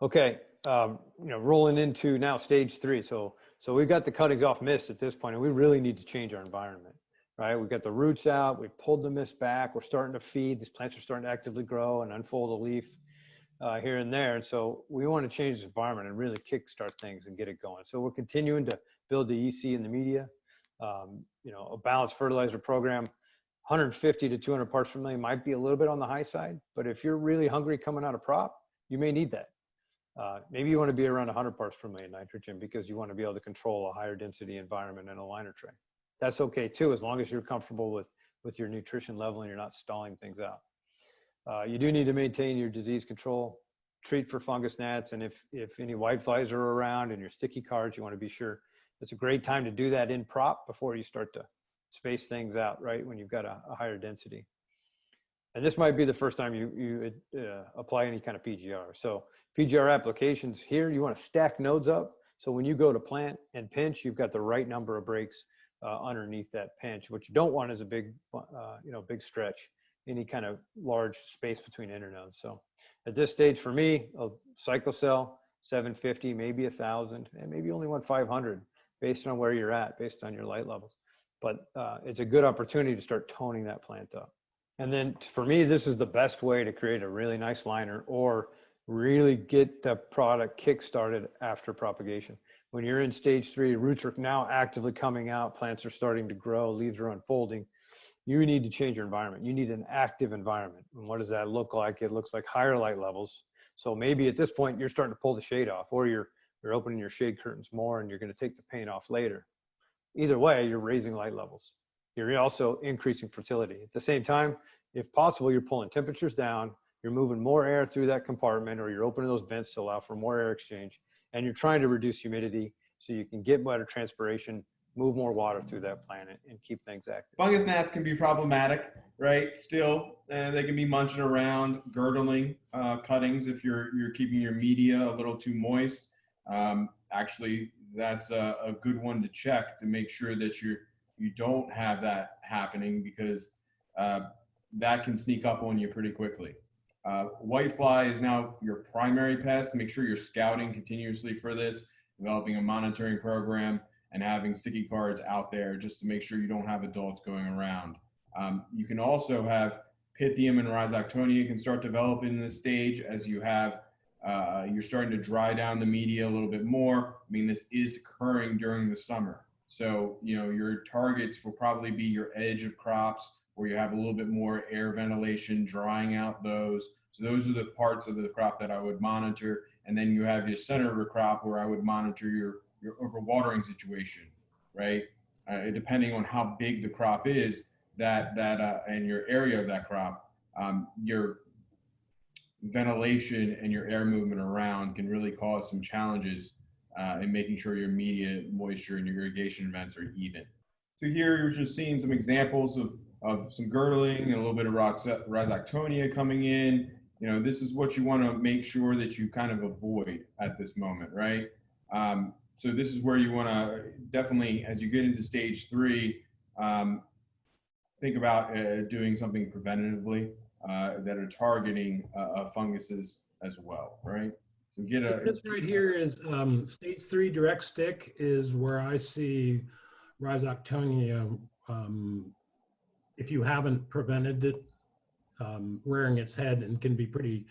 Okay, rolling into now stage 3. So we've got the cuttings off mist at this point, and we really need to change our environment, right? We've got the roots out, we've pulled the mist back, we're starting to feed, these plants are starting to actively grow and unfold a leaf here and there. And so we want to change the environment and really kickstart things and get it going. So we're continuing to build the EC in the media, a balanced fertilizer program. 150 to 200 parts per million might be a little bit on the high side, but if you're really hungry coming out of prop, you may need that. Maybe you want to be around 100 parts per million nitrogen because you want to be able to control a higher density environment in a liner tray. That's okay too, as long as you're comfortable with your nutrition level and you're not stalling things out. You do need to maintain your disease control, treat for fungus gnats, and if any whiteflies are around and your sticky cards, you want to be sure. It's a great time to do that in prop before you start to space things out, right, when you've got a higher density. And this might be the first time you apply any kind of PGR. So PGR applications here, you want to stack nodes up. So when you go to plant and pinch, you've got the right number of breaks underneath that pinch. What you don't want is a big, big stretch, any kind of large space between internodes. So at this stage for me, a cyclocell, 750, maybe 1,000, and maybe only want 500 based on where you're at, based on your light levels. But it's a good opportunity to start toning that plant up. And then for me, this is the best way to create a really nice liner or really get the product kick-started after propagation. When you're in stage 3, roots are now actively coming out, plants are starting to grow, leaves are unfolding. You need to change your environment. You need an active environment. And what does that look like? It looks like higher light levels. So maybe at this point, you're starting to pull the shade off, or you're opening your shade curtains more and you're going to take the paint off later. Either way, you're raising light levels. You're also increasing fertility. At the same time, if possible, you're pulling temperatures down, you're moving more air through that compartment, or you're opening those vents to allow for more air exchange, and you're trying to reduce humidity so you can get better transpiration, move more water through that plant, and keep things active. Fungus gnats can be problematic, right? Still, they can be munching around, girdling cuttings if you're keeping your media a little too moist. Actually, that's a good one to check to make sure that you don't have that happening, because that can sneak up on you pretty quickly. Whitefly is now your primary pest. Make sure you're scouting continuously for this, developing a monitoring program, and having sticky cards out there just to make sure you don't have adults going around. You can also have Pythium and Rhizoctonia can start developing in this stage as you have you're starting to dry down the media a little bit more. I mean, this is occurring during the summer. So, your targets will probably be your edge of crops where you have a little bit more air ventilation, drying out those. So those are the parts of the crop that I would monitor. And then you have your center of the crop where I would monitor your overwatering situation, right? Depending on how big the crop is, and your area of that crop, your ventilation and your air movement around can really cause some challenges in making sure your media moisture and your irrigation vents are even. So here you're just seeing some examples of some girdling and a little bit of Rhizoctonia coming in. This is what you want to make sure that you kind of avoid at this moment, right? So this is where you want to definitely, as you get into stage 3, think about doing something preventatively that are targeting funguses as well, right? So this right here is stage 3 direct stick is where I see Rhizoctonia, if you haven't prevented it, rearing its head, and can be pretty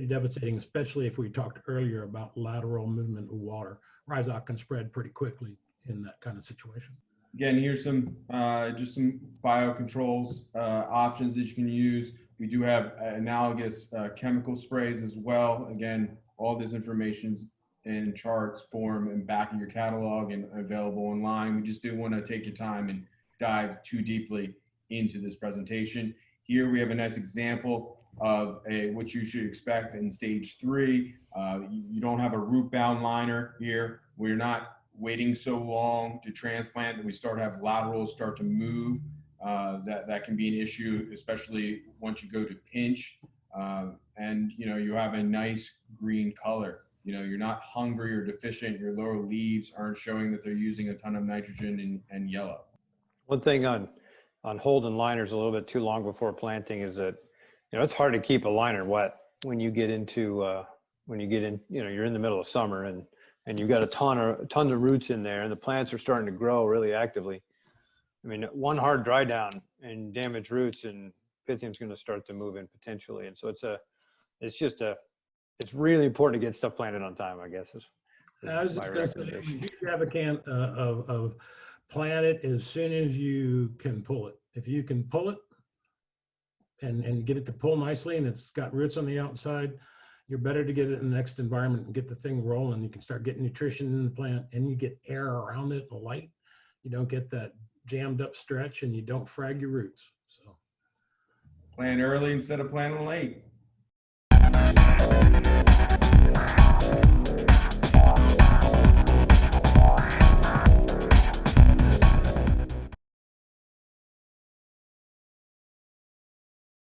devastating, especially if we talked earlier about lateral movement of water. Rhizoc can spread pretty quickly in that kind of situation. Again, here's some just some biocontrols options that you can use. We do have analogous chemical sprays as well. Again, all this information's in charts form and back in your catalog and available online. We just didn't want to take your time and dive too deeply into this presentation. Here we have a nice example of what you should expect in stage 3. You don't have a root-bound liner here. We're not waiting so long to transplant that we start to have laterals start to move. That can be an issue, especially once you go to pinch. And you have a nice green color. You're not hungry or deficient. Your lower leaves aren't showing that they're using a ton of nitrogen and yellow. One thing on holding liners a little bit too long before planting is that it's hard to keep a liner wet when you get into when you get in, you're in the middle of summer and you've got a ton of roots in there and the plants are starting to grow really actively. I mean, one hard dry down and damaged roots and Pythium's going to start to move in potentially. And so it's really important to get stuff planted on time, I guess. I was just going to say, I'm a huge advocate of plant it as soon as you can pull it. If you can pull it and get it to pull nicely and it's got roots on the outside, you're better to get it in the next environment and get the thing rolling. You can start getting nutrition in the plant and you get air around it and light. You don't get that jammed up stretch and you don't frag your roots. So plant early instead of planting late.